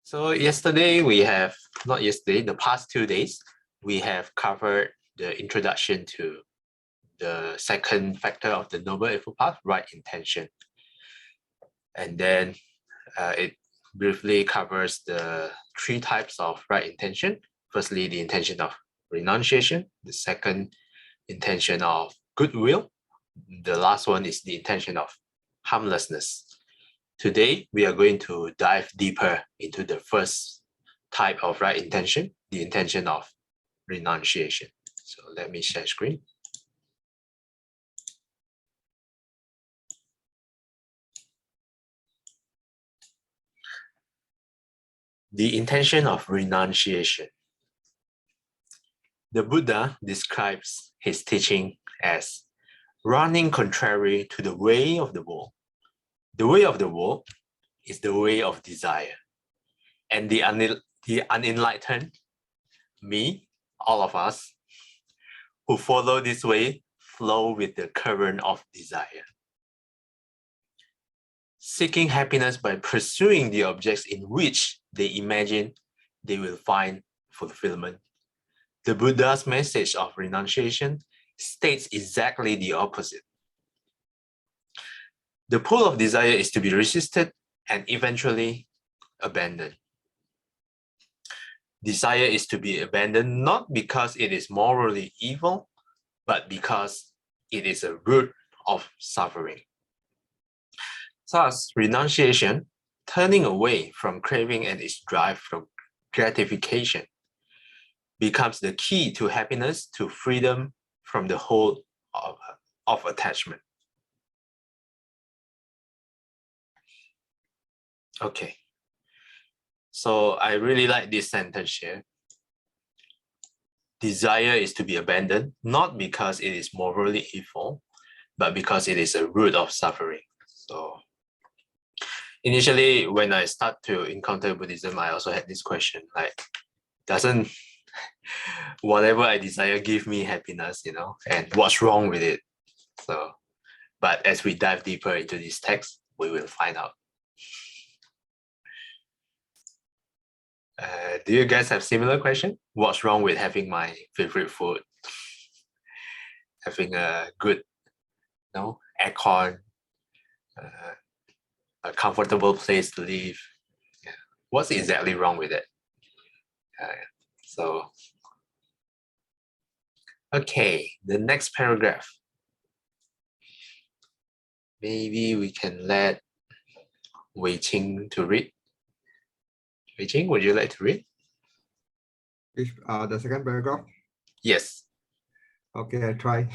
So yesterday we have, not yesterday, the past 2 days, we have covered the introduction to the second factor of the Noble Eightfold Path, right intention. And then it briefly covers the 3 types of right intention. Firstly, the intention of renunciation. The second, intention of goodwill. The last one is the intention of harmlessness. Today, we are going to dive deeper into the first type of right intention, the intention of renunciation. So let me share screen. The intention of renunciation. The Buddha describes his teaching as running contrary to the way of the world. The way of the world is the way of desire. And the unenlightened, me, all of us, who follow this way, flow with the current of desire. Seeking happiness by pursuing the objects in which they imagine they will find fulfillment. The Buddha's message of renunciation states exactly the opposite. The pull of desire is to be resisted and eventually abandoned. Desire is to be abandoned not because it is morally evil, but because it is a root of suffering. Thus, renunciation, turning away from craving and its drive from gratification, becomes the key to happiness, to freedom from the hold of attachment. Okay, so I really like this sentence here. Desire is to be abandoned, not because it is morally evil, but because it is a root of suffering. So initially, when I start to encounter Buddhism, I also had this question, like, doesn't whatever I desire give me happiness, and what's wrong with it? So, but as we dive deeper into this text, we will find out. Do you guys have similar question? What's wrong with having my favorite food? Having a good, aircon, a comfortable place to live. Yeah. What's exactly wrong with it? Okay, the next paragraph. Maybe we can let Wei Qing to read. Wei Qing, would you like to read? The second paragraph? Yes. Okay, I try.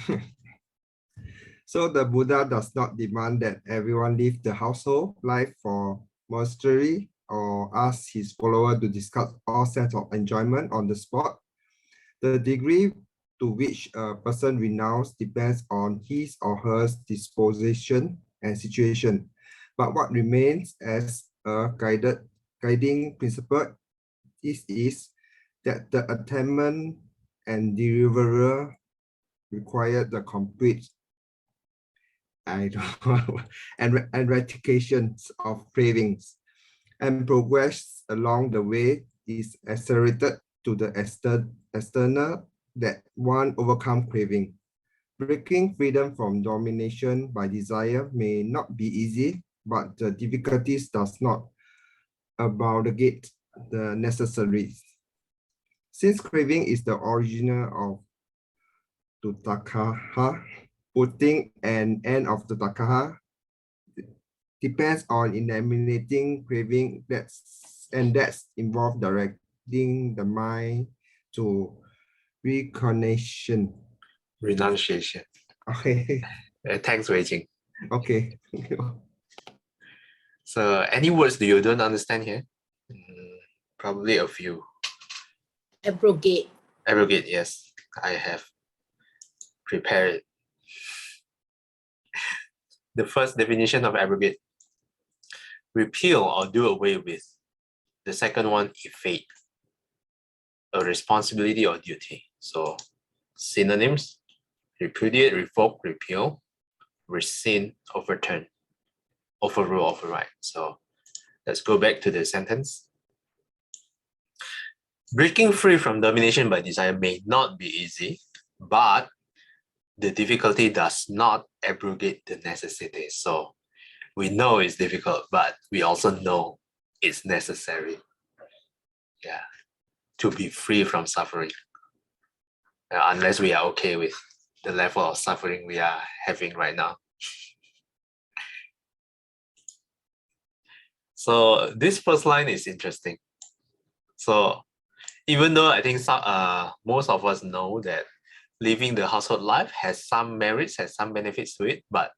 So the Buddha does not demand that everyone live the household life for monastery or ask his follower to discuss all sorts of enjoyment on the spot. The degree to which a person renounces depends on his or her disposition and situation. But what remains as a guiding principle is that the attainment and deliverer require the complete and eradication of cravings, and progress along the way is accelerated to the external that one overcome craving. Breaking freedom from domination by desire may not be easy, but the difficulties does not abrogate the necessaries. Since craving is the original of Tutakaha, putting an end of Tutakaha depends on eliminating craving that's involved directing the mind to renunciation. Okay. Thanks, Wei Qing. Okay. So any words that you don't understand here? Probably a few. Abrogate. Abrogate, yes. I have prepared it. The first definition of abrogate: repeal or do away with. The second one, evade, a responsibility or duty. So synonyms: repudiate, revoke, repeal, rescind, overturn, overrule, override. So let's go back to the sentence. Breaking free from domination by desire may not be easy, but the difficulty does not abrogate the necessity. So we know it's difficult, but we also know it's necessary. Yeah, to be free from suffering. Unless we are okay with the level of suffering we are having right now. So this first line is interesting. So even though I think most of us know that living the household life has some merits, has some benefits to it, but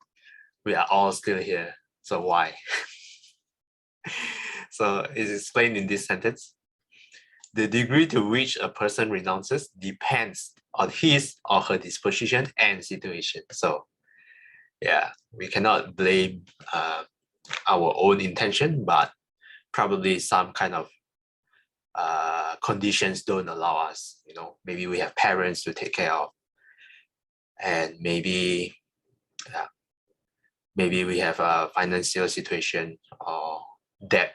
we are all still here. So why? So it's explained in this sentence. The degree to which a person renounces depends on his or her disposition and situation. So yeah, we cannot blame our own intention, but probably some kind of conditions don't allow us. You know, maybe we have parents to take care of, and maybe we have a financial situation or debt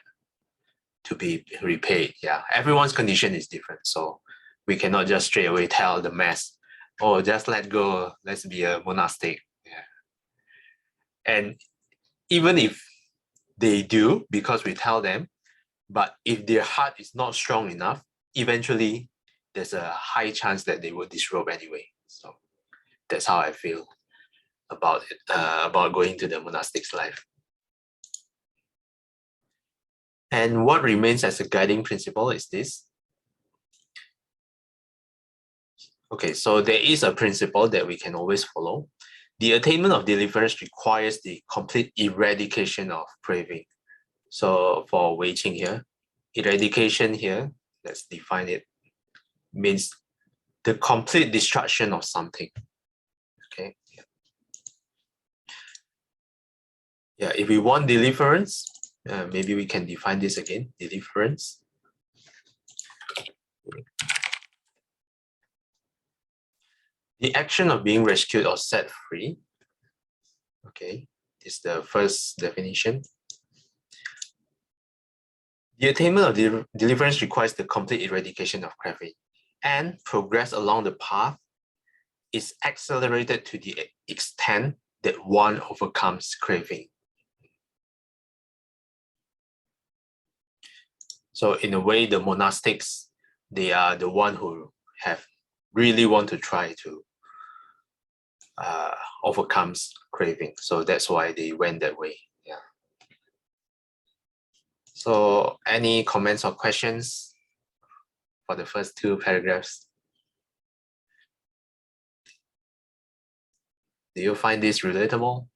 to be repaid. Yeah, everyone's condition is different, so we cannot just straight away tell the mass, oh, just let go, let's be a monastic. Yeah. And even if they do, because we tell them, but if their heart is not strong enough, eventually there's a high chance that they will disrobe anyway. So that's how I feel about it, about going to the monastics life. And what remains as a guiding principle is this. Okay, so there is a principle that we can always follow. The attainment of deliverance requires the complete eradication of craving. So for Wei Qing here, eradication here, let's define it, means the complete destruction of something. Okay. Yeah, if we want deliverance, maybe we can define this again, deliverance. The action of being rescued or set free. Okay, this is the first definition. The attainment of deliverance requires the complete eradication of craving, and progress along the path is accelerated to the extent that one overcomes craving. So in a way, the monastics, they are the one who have really want to try to overcomes craving. So that's why they went that way. Yeah. So any comments or questions for the first two paragraphs? Do you find this relatable?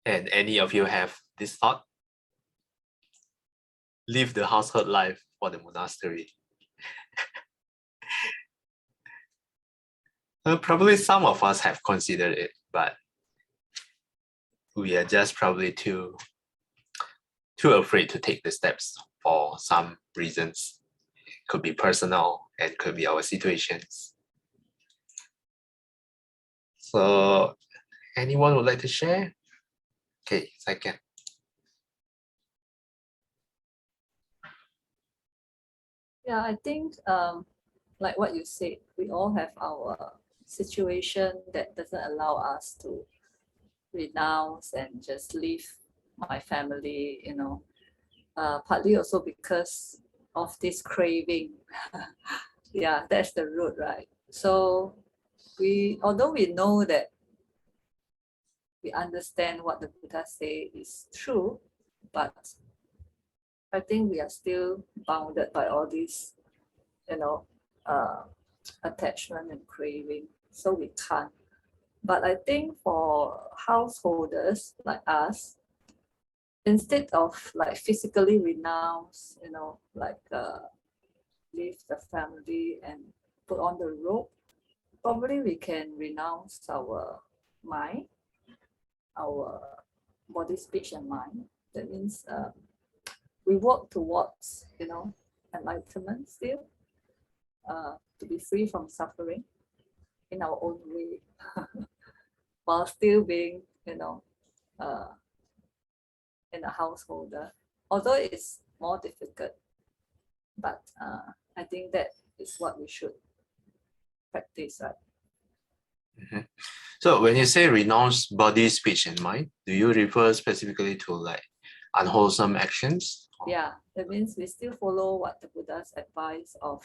And any of you have this thought? Live the household life for the monastery. Probably some of us have considered it, but we are just probably too afraid to take the steps for some reasons. It could be personal and could be our situations. So anyone would like to share? Okay, second. Yeah, I think like what you said, we all have our situation that doesn't allow us to renounce and just leave my family, you know, partly also because of this craving. Yeah, that's the root, right? So although we know that we understand what the Buddha say is true, but I think we are still bounded by all these, you know, attachment and craving, so we can't. But I think for householders like us, instead of like physically renounce, you know, like leave the family and put on the rope, probably we can renounce our mind, our body, speech, and mind. That means we work towards, you know, enlightenment still, to be free from suffering in our own way, while still being, you know, in a householder, although it's more difficult, but I think that is what we should practice, right? So when you say renounce body, speech, and mind, do you refer specifically to like unwholesome actions? Yeah, that means we still follow what the Buddha's advice of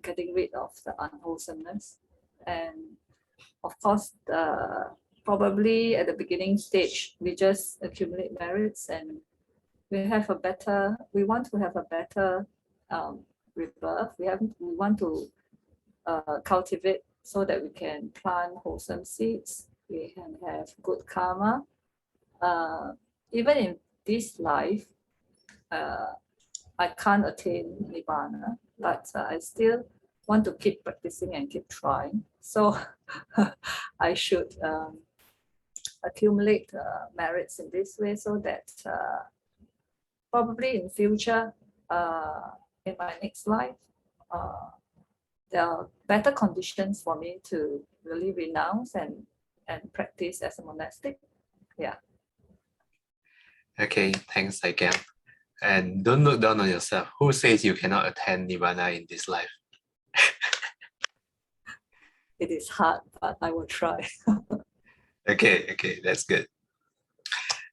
getting rid of the unwholesomeness. And of course, probably at the beginning stage, we just accumulate merits and we want to have a better rebirth. We want to cultivate so that we can plant wholesome seeds. We can have good karma. Even in this life, I can't attain Nibbana, but I still want to keep practicing and keep trying. So I should accumulate merits in this way so that probably in future, in my next life, there are better conditions for me to really renounce and practice as a monastic. Yeah. Okay, thanks again. And don't look down on yourself. Who says you cannot attain Nibbana in this life? It is hard, but I will try. Okay, that's good.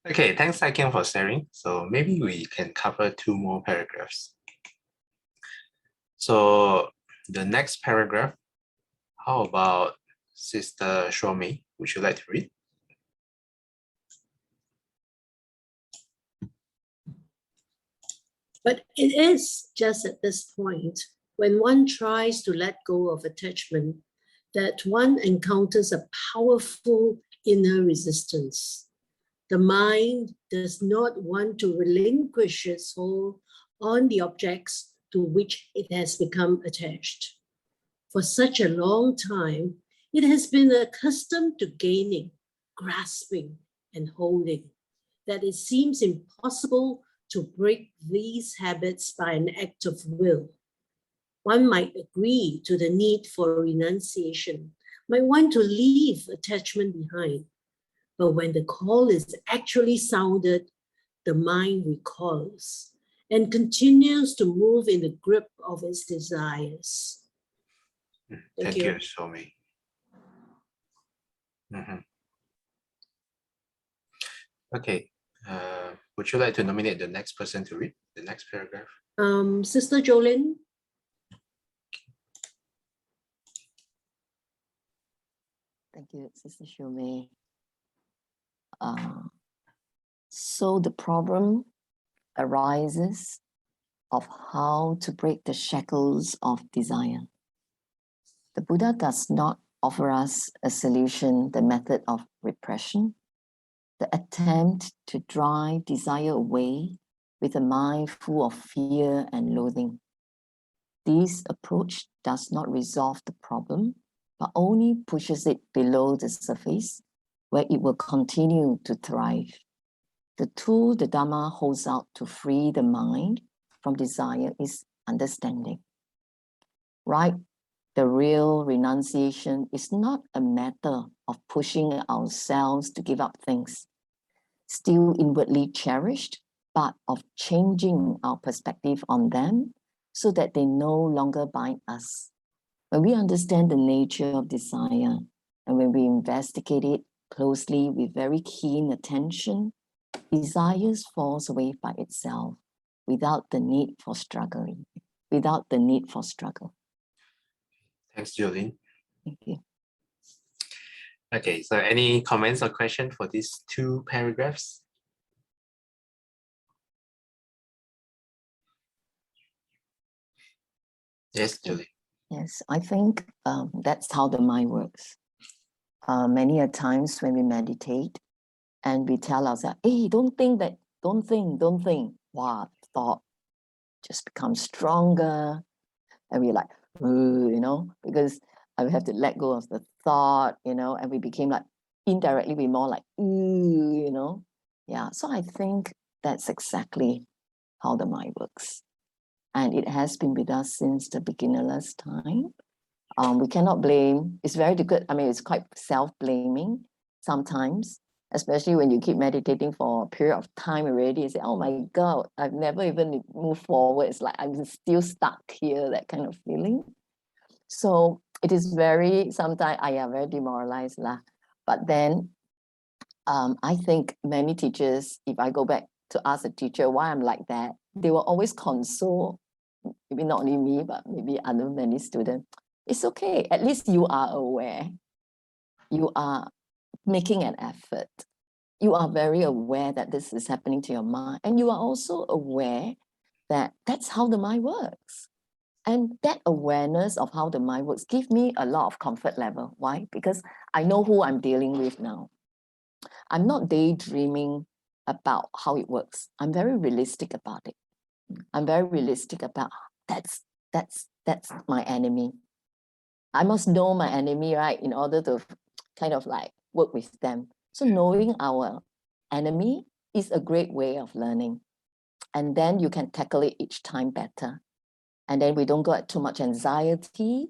Okay, thanks again for sharing. So maybe we can cover 2 more paragraphs. So the next paragraph, how about Sister Shomi? Would you like to read? But it is just at this point, when one tries to let go of attachment, that one encounters a powerful inner resistance. The mind does not want to relinquish its hold on the objects to which it has become attached. For such a long time, it has been accustomed to gaining, grasping, and holding, that it seems impossible to break these habits by an act of will. One might agree to the need for renunciation, might want to leave attachment behind. But when the call is actually sounded, the mind recoils and continues to move in the grip of its desires. Thank you, Shomi. Okay, would you like to nominate the next person to read the next paragraph? Sister Jolene. Thank you, Sister Shumei. So the problem arises of how to break the shackles of desire. The Buddha does not offer us a solution, the method of repression, the attempt to drive desire away with a mind full of fear and loathing. This approach does not resolve the problem, but only pushes it below the surface, where it will continue to thrive. The tool the Dharma holds out to free the mind from desire is understanding. Right? The real renunciation is not a matter of pushing ourselves to give up things still inwardly cherished, but of changing our perspective on them so that they no longer bind us. When we understand the nature of desire and when we investigate it closely with very keen attention, desire falls away by itself without the need for struggling, without the need for struggle. Thanks, Jolene. Thank you. Okay, so any comments or questions for these 2 paragraphs? Yes, Jolene. Yes, I think that's how the mind works. Many a times when we meditate and we tell ourselves, hey, don't think that, don't think. Wow, thought just becomes stronger. And we're like, because I have to let go of the thought, and we became like, indirectly, we're more like, Yeah, so I think that's exactly how the mind works. And it has been with us since the beginnerless time. We cannot blame. It's very good. I mean, it's quite self-blaming sometimes. especially when you keep meditating for a period of time already, you say, oh my God, I've never even moved forward. It's like I'm still stuck here, that kind of feeling. So it is sometimes I am very demoralized lah. But then I think many teachers, if I go back to ask a teacher why I'm like that, they will always console, maybe not only me, but maybe other many students. It's okay, at least you are aware. You are making an effort. You are very aware that this is happening to your mind. And you are also aware that that's how the mind works. And that awareness of how the mind works gives me a lot of comfort level. Why? Because I know who I'm dealing with now. I'm not daydreaming about how it works. I'm very realistic about it. I'm very realistic about that's my enemy. I must know my enemy, right, in order to kind of like work with them. So knowing our enemy is a great way of learning. And then you can tackle it each time better. And then we don't get too much anxiety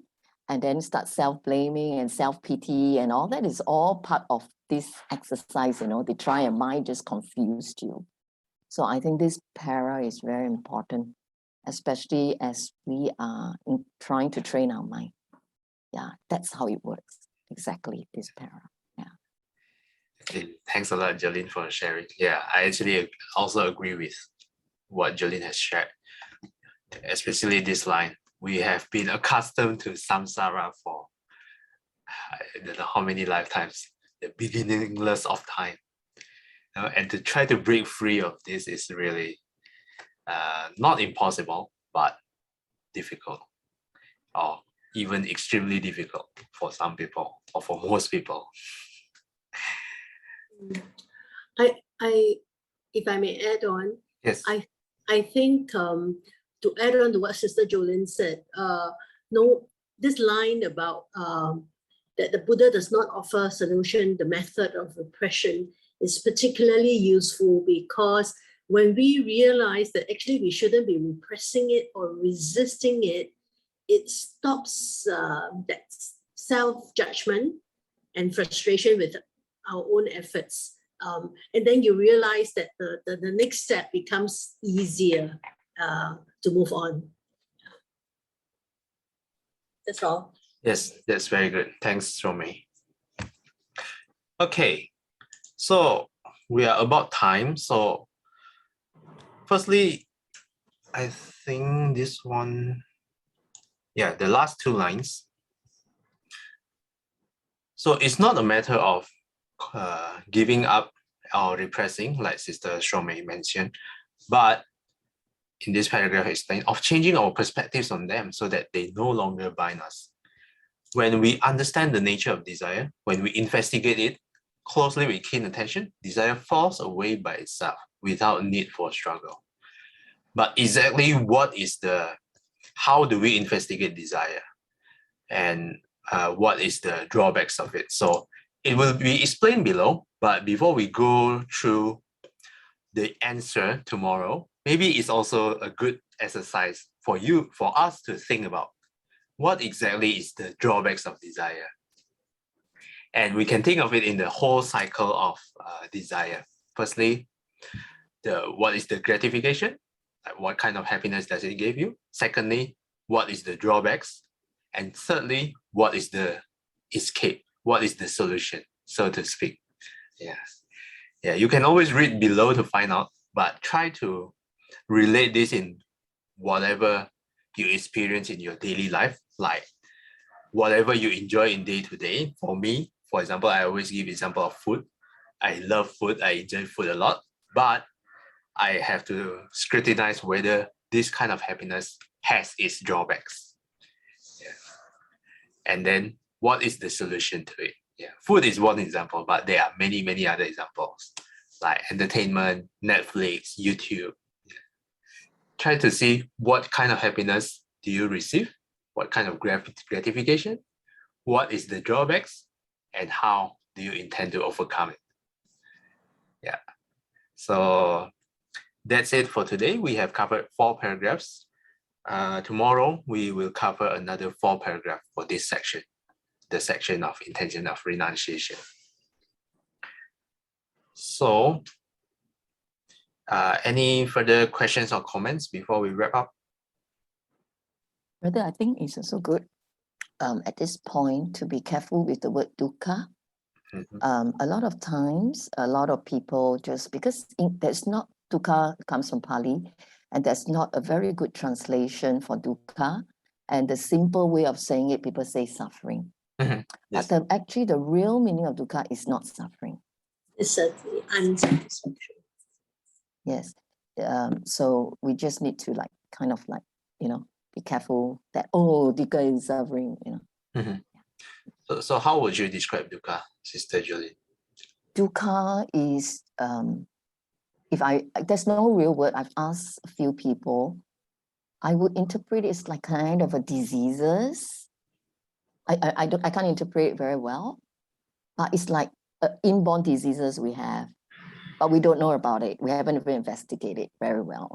and then start self-blaming and self-pity, and all that is all part of this exercise, they try and mind just confused you. So I think this para is very important, especially as we are trying to train our mind. Yeah, that's how it works. Exactly, this para. Yeah. Okay, thanks a lot, Jolene, for sharing. Yeah, I actually also agree with what Jolene has shared. Especially this line, we have been accustomed to samsara for I don't know how many lifetimes, the beginningless of time. And to try to break free of this is really not impossible, but difficult, or even extremely difficult for some people, or for most people. If I may add on, Yes. I think to add on to what Sister Jolene said, no, this line about that the Buddha does not offer solution, the method of repression, is particularly useful because when we realize that actually we shouldn't be repressing it or resisting it, it stops that self-judgment and frustration with our own efforts. And then you realize that the next step becomes easier to move on. That's all. Yes, that's very good. Thanks, Romy. Okay, so we are about time. So firstly, I think this one, yeah, the last two lines. So it's not a matter of giving up or repressing, like Sister Shomei mentioned, but in this paragraph explained, of changing our perspectives on them so that they no longer bind us. When we understand the nature of desire, when we investigate it closely with keen attention, desire falls away by itself without need for struggle. But exactly how do we investigate desire? And what is the drawbacks of it? So it will be explained below, but before we go through the answer tomorrow, maybe it's also a good exercise for us to think about what exactly is the drawbacks of desire. And we can think of it in the whole cycle of desire. Firstly, what is the gratification? Like what kind of happiness does it give you? Secondly, what is the drawbacks? And thirdly, what is the escape? What is the solution, so to speak? Yeah, you can always read below to find out, but try to relate this in whatever you experience in your daily life, like whatever you enjoy in day to day. For me, for example, I always give example of food. I love food, I enjoy food a lot, but I have to scrutinize whether this kind of happiness has its drawbacks. And then what is the solution to it? Food is one example, but there are many, many other examples like entertainment, Netflix, YouTube. Try to see what kind of happiness do you receive, what kind of gratification, what is the drawbacks, and how do you intend to overcome it? Yeah. So that's it for today. We have covered 4 paragraphs. Tomorrow, we will cover another 4 paragraphs for this section, the section of intention of renunciation. So, any further questions or comments before we wrap up? Brother, I think it's also good at this point to be careful with the word dukkha. Mhm. A lot of times, a lot of people just because there's not dukkha comes from Pali, and there's not a very good translation for dukkha. And the simple way of saying it, people say suffering. Yes. But actually, the real meaning of dukkha is not suffering. It's certainly unsatisfaction. Yes. So we just need to be careful that, oh, dukkha is suffering, So how would you describe dukkha, Sister Julie? Dukkha is, there's no real word. I've asked a few people. I would interpret it as like kind of a diseases. I can't interpret it very well, but it's like inborn diseases we have, but we don't know about it. We haven't even investigated very well,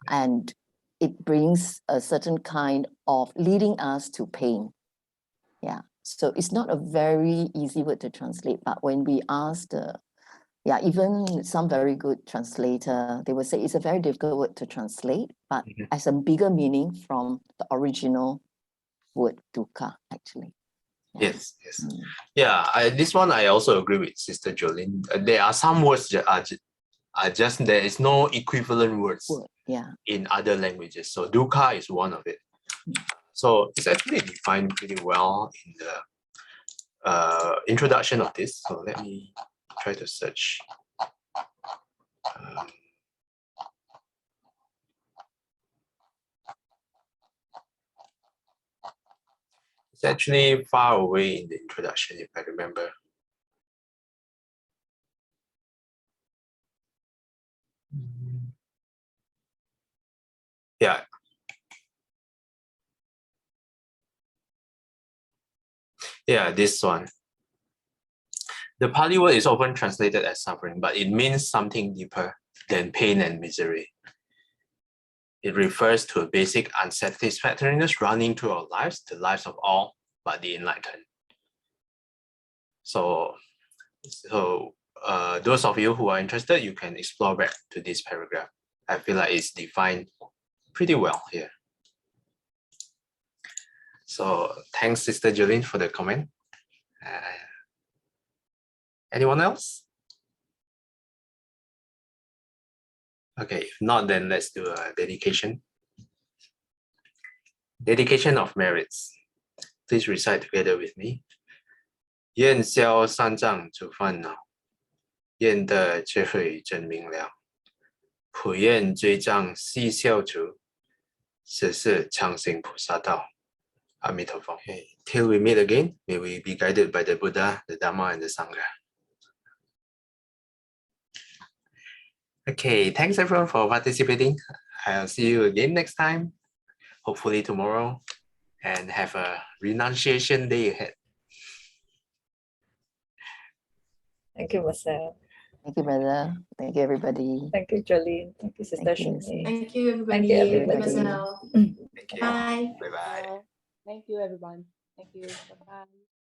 and it brings a certain kind of leading us to pain. Yeah. So it's not a very easy word to translate, but when we ask even some very good translator, they would say it's a very difficult word to translate, but as a bigger meaning from the original word dukkha, actually. Yes. Yeah, this one I also agree with Sister Jolene. There are some words that are just there is no equivalent words in other languages. So dukkha is one of it. So it's actually defined pretty well in the introduction of this. So let me try to search. It's actually far away in the introduction, if I remember. Yeah. Yeah, this one. The Pali word is often translated as suffering, but it means something deeper than pain and misery. It refers to a basic unsatisfactoriness running through our lives, the lives of all but the enlightened. So those of you who are interested, you can explore back to this paragraph. I feel like it's defined pretty well here. So thanks, Sister Jolene, for the comment. Anyone else? Okay, if not, then let's do a dedication. Dedication of merits. Please recite together with me. 愿消三障诸烦恼，愿得智慧真明了，普愿罪障悉消除，世世常行菩萨道。阿弥陀佛。Okay. Till we meet again, may we be guided by the Buddha, the Dhamma, and the Sangha. Okay, thanks everyone for participating. I'll see you again next time, hopefully tomorrow, and have a renunciation day ahead. Thank you, Marcel. Thank you, brother. Thank you, everybody. Thank you, Jolene. Thank you, Sister Thank you. Shunyi. Thank you, everybody. Thank you, everybody. Marcel. Thank you. Bye. Bye-bye. Thank you, everyone. Thank you. Bye-bye.